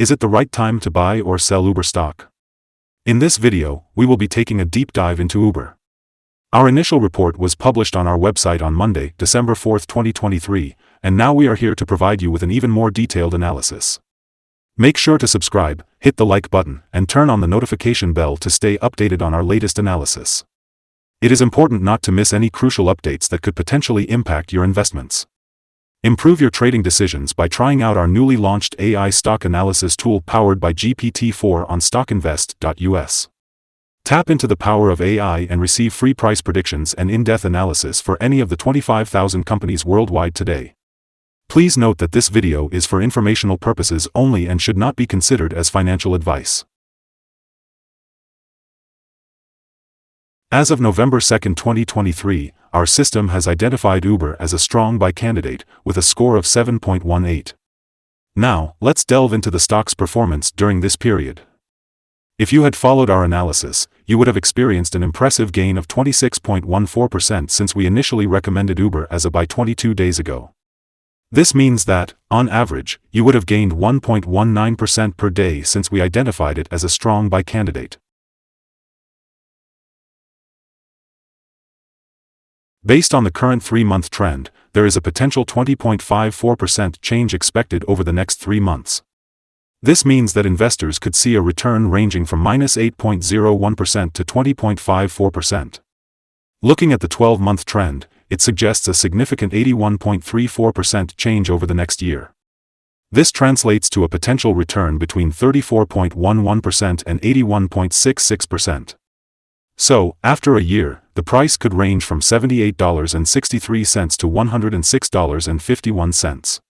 Is it the right time to buy or sell Uber stock? In this video, we will be taking a deep dive into Uber. Our initial report was published on our website on Monday, December 4, 2023, and now we are here to provide you with an even more detailed analysis. Make sure to subscribe, hit the like button, and turn on the notification bell to stay updated on our latest analysis. It is important not to miss any crucial updates that could potentially impact your investments. Improve your trading decisions by trying out our newly launched AI stock analysis tool powered by GPT-4 on StockInvest.us. Tap into the power of AI and receive free price predictions and in-depth analysis for any of the 25,000 companies worldwide today. Please note that this video is for informational purposes only and should not be considered as financial advice. As of November 2, 2023, our system has identified Uber as a strong buy candidate, with a score of 7.18. Now, let's delve into the stock's performance during this period. If you had followed our analysis, you would have experienced an impressive gain of 26.14% since we initially recommended Uber as a buy 22 days ago. This means that, on average, you would have gained 1.19% per day since we identified it as a strong buy candidate. Based on the current 3-month trend, there is a potential 20.54% change expected over the next 3 months. This means that investors could see a return ranging from -8.01% to 20.54%. Looking at the 12-month trend, it suggests a significant 81.34% change over the next year. This translates to a potential return between 34.11% and 81.66%. So, after a year, the price could range from $78.63 to $106.51.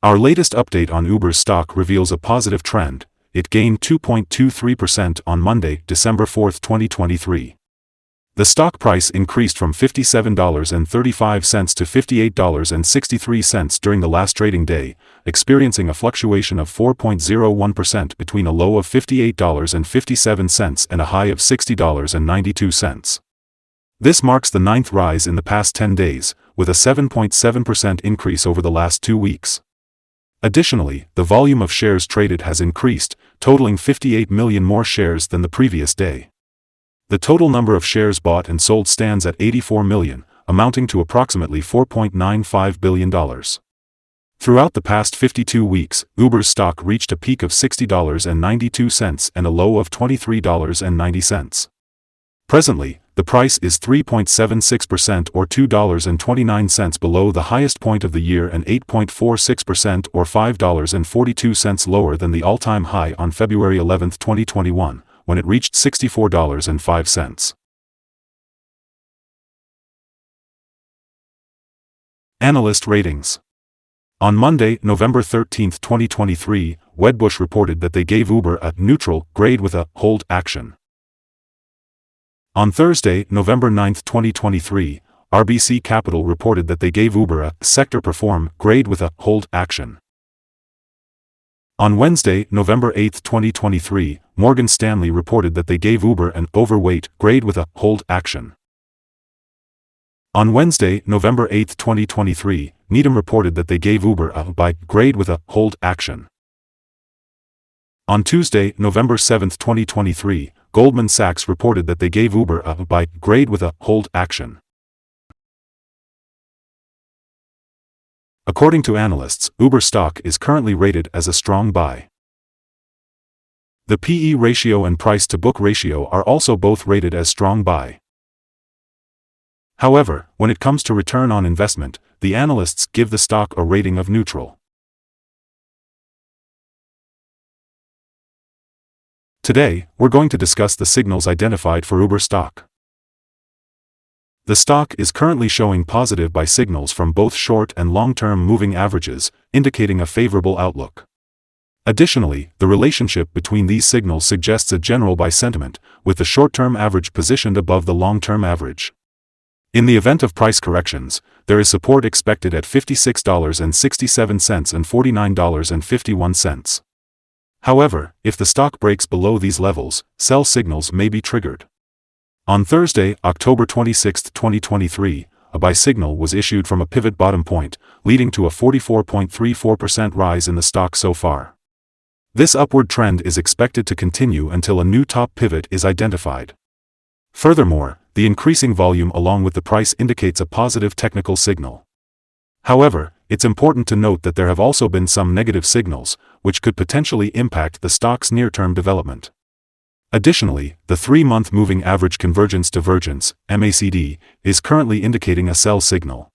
Our latest update on Uber's stock reveals a positive trend. It gained 2.23% on Monday, December 4, 2023. The stock price increased from $57.35 to $58.63 during the last trading day, experiencing a fluctuation of 4.01% between a low of $58.57 and a high of $60.92. This marks the 9th rise in the past 10 days, with a 7.7% increase over the last 2 weeks. Additionally, the volume of shares traded has increased, totaling 58 million more shares than the previous day. The total number of shares bought and sold stands at 84 million, amounting to approximately $4.95 billion. Throughout the past 52 weeks, Uber's stock reached a peak of $60.92 and a low of $23.90. Presently, the price is 3.76% or $2.29 below the highest point of the year and 8.46% or $5.42 lower than the all-time high on February 11, 2021. When it reached $64.05. Analyst ratings. On Monday, November 13, 2023, Wedbush reported that they gave Uber a neutral grade with a hold action. On Thursday, November 9, 2023, RBC Capital reported that they gave Uber a sector perform grade with a hold action. On Wednesday, November 8, 2023, Morgan Stanley reported that they gave Uber an overweight grade with a hold action. On Wednesday, November 8, 2023, Needham reported that they gave Uber a buy grade with a hold action. On Tuesday, November 7, 2023, Goldman Sachs reported that they gave Uber a buy grade with a hold action. According to analysts, Uber stock is currently rated as a strong buy. The PE ratio and price-to-book ratio are also both rated as strong buy. However, when it comes to return on investment, the analysts give the stock a rating of neutral. Today, we're going to discuss the signals identified for Uber stock. The stock is currently showing positive buy signals from both short and long-term moving averages, indicating a favorable outlook. Additionally, the relationship between these signals suggests a general buy sentiment, with the short-term average positioned above the long-term average. In the event of price corrections, there is support expected at $56.67 and $49.51. However, if the stock breaks below these levels, sell signals may be triggered. On Thursday, October 26, 2023, a buy signal was issued from a pivot bottom point, leading to a 44.34% rise in the stock so far. This upward trend is expected to continue until a new top pivot is identified. Furthermore, the increasing volume along with the price indicates a positive technical signal. However, it's important to note that there have also been some negative signals, which could potentially impact the stock's near-term development. Additionally, the 3-month moving average convergence divergence, MACD, is currently indicating a sell signal.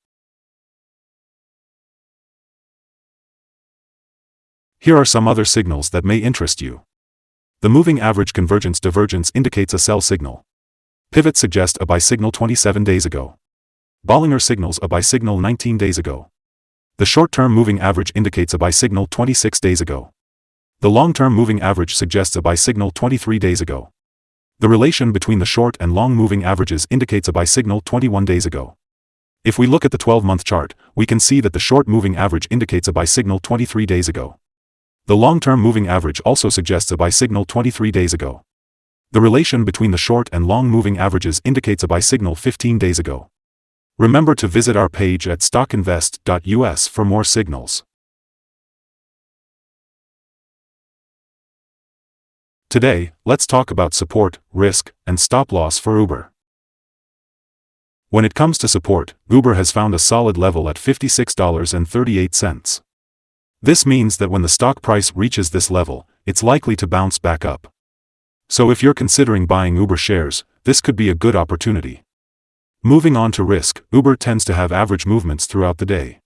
Here are some other signals that may interest you. The moving average convergence divergence indicates a sell signal. Pivots suggest a buy signal 27 days ago. Bollinger signals a buy signal 19 days ago. The short-term moving average indicates a buy signal 26 days ago. The long-term moving average suggests a buy signal 23 days ago. The relation between the short and long moving averages indicates a buy signal 21 days ago. If we look at the 12-month chart, we can see that the short moving average indicates a buy signal 23 days ago. The long-term moving average also suggests a buy signal 23 days ago. The relation between the short and long moving averages indicates a buy signal 15 days ago. Remember to visit our page at StockInvest.us for more signals. Today, let's talk about support, risk, and stop loss for Uber. When it comes to support, Uber has found a solid level at $56.38. This means that when the stock price reaches this level, it's likely to bounce back up. So if you're considering buying Uber shares, this could be a good opportunity. Moving on to risk, Uber tends to have average movements throughout the day.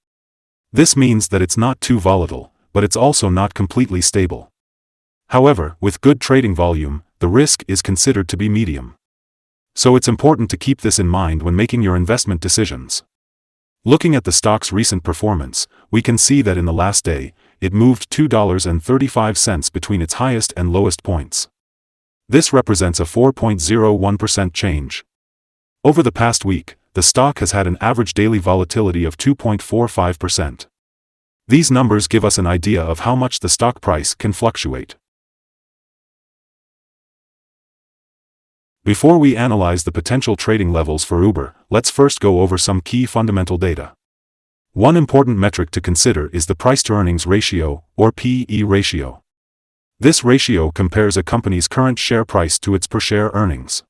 This means that it's not too volatile, but it's also not completely stable. However, with good trading volume, the risk is considered to be medium. So it's important to keep this in mind when making your investment decisions. Looking at the stock's recent performance, we can see that in the last day, it moved $2.35 between its highest and lowest points. This represents a 4.01% change. Over the past week, the stock has had an average daily volatility of 2.45%. These numbers give us an idea of how much the stock price can fluctuate. Before we analyze the potential trading levels for Uber, let's first go over some key fundamental data. One important metric to consider is the price-to-earnings ratio, or P/E ratio. This ratio compares a company's current share price to its per-share earnings.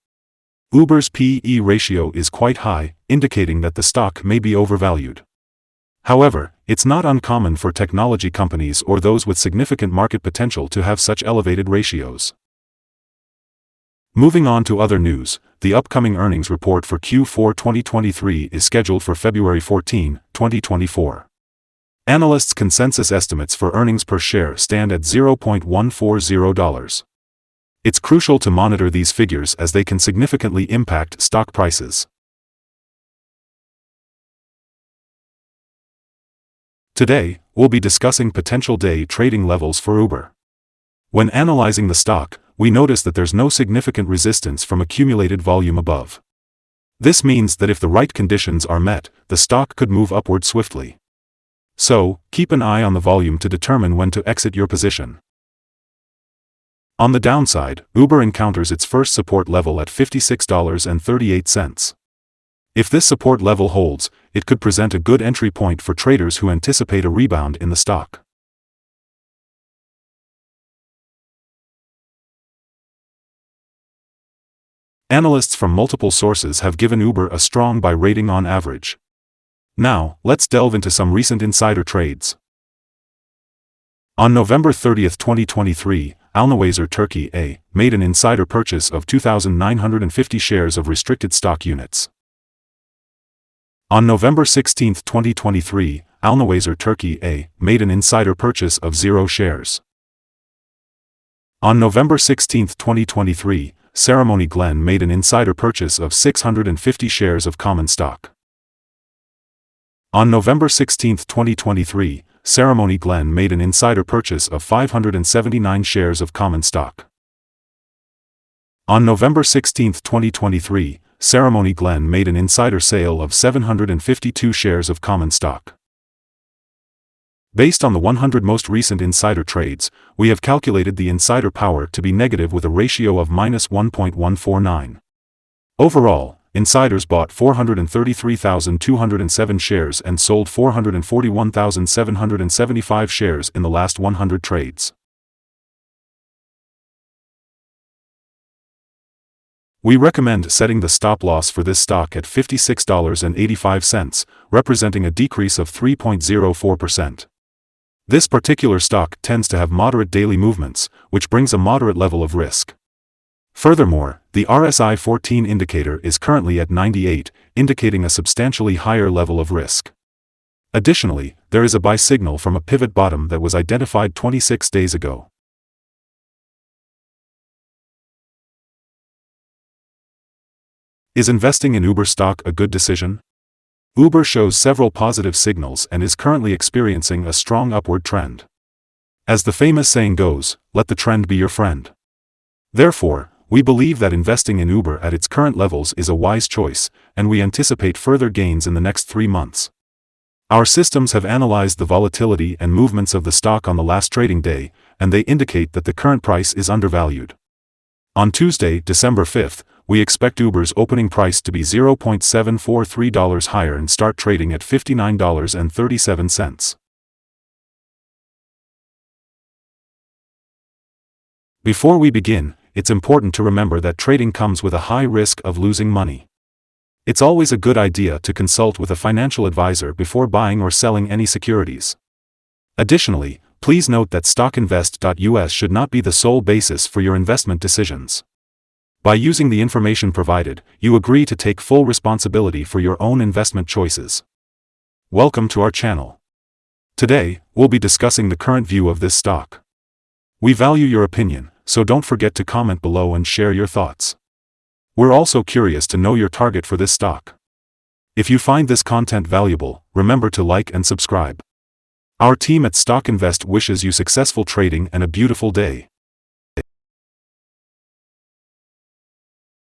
Uber's P/E ratio is quite high, indicating that the stock may be overvalued. However, it's not uncommon for technology companies or those with significant market potential to have such elevated ratios. Moving on to other news, the upcoming earnings report for Q4 2023 is scheduled for February 14, 2024. Analysts' consensus estimates for earnings per share stand at $0.140. It's crucial to monitor these figures as they can significantly impact stock prices. Today, we'll be discussing potential day trading levels for Uber. When analyzing the stock, we notice that there's no significant resistance from accumulated volume above. This means that if the right conditions are met, the stock could move upward swiftly. So, keep an eye on the volume to determine when to exit your position. On the downside, Uber encounters its first support level at $56.38. If this support level holds, it could present a good entry point for traders who anticipate a rebound in the stock. Analysts from multiple sources have given Uber a strong buy rating on average. Now, let's delve into some recent insider trades. On November 30, 2023, Alnawayzer Turkey A. made an insider purchase of 2,950 shares of restricted stock units. On November 16, 2023, Alnawayzer Turkey A. made an insider purchase of 0 shares. On November 16, 2023, Ceremony Glen made an insider purchase of 650 shares of common stock. On November 16, 2023, Ceremony Glen made an insider purchase of 579 shares of common stock. On November 16, 2023, Ceremony Glen made an insider sale of 752 shares of common stock. Based on the 100 most recent insider trades, we have calculated the insider power to be negative with a ratio of -1.149. Overall, insiders bought 433,207 shares and sold 441,775 shares in the last 100 trades. We recommend setting the stop loss for this stock at $56.85, representing a decrease of 3.04%. This particular stock tends to have moderate daily movements, which brings a moderate level of risk. Furthermore, the RSI 14 indicator is currently at 98, indicating a substantially higher level of risk. Additionally, there is a buy signal from a pivot bottom that was identified 26 days ago. Is investing in Uber stock a good decision? Uber shows several positive signals and is currently experiencing a strong upward trend. As the famous saying goes, let the trend be your friend. Therefore, we believe that investing in Uber at its current levels is a wise choice, and we anticipate further gains in the next 3 months. Our systems have analyzed the volatility and movements of the stock on the last trading day, and they indicate that the current price is undervalued. On Tuesday, December 5th, we expect Uber's opening price to be $0.743 higher and start trading at $59.37. Before we begin, it's important to remember that trading comes with a high risk of losing money. It's always a good idea to consult with a financial advisor before buying or selling any securities. Additionally, please note that StockInvest.us should not be the sole basis for your investment decisions. By using the information provided, you agree to take full responsibility for your own investment choices. Welcome to our channel. Today, we'll be discussing the current view of this stock. We value your opinion, so don't forget to comment below and share your thoughts. We're also curious to know your target for this stock. If you find this content valuable, remember to like and subscribe. Our team at StockInvest wishes you successful trading and a beautiful day.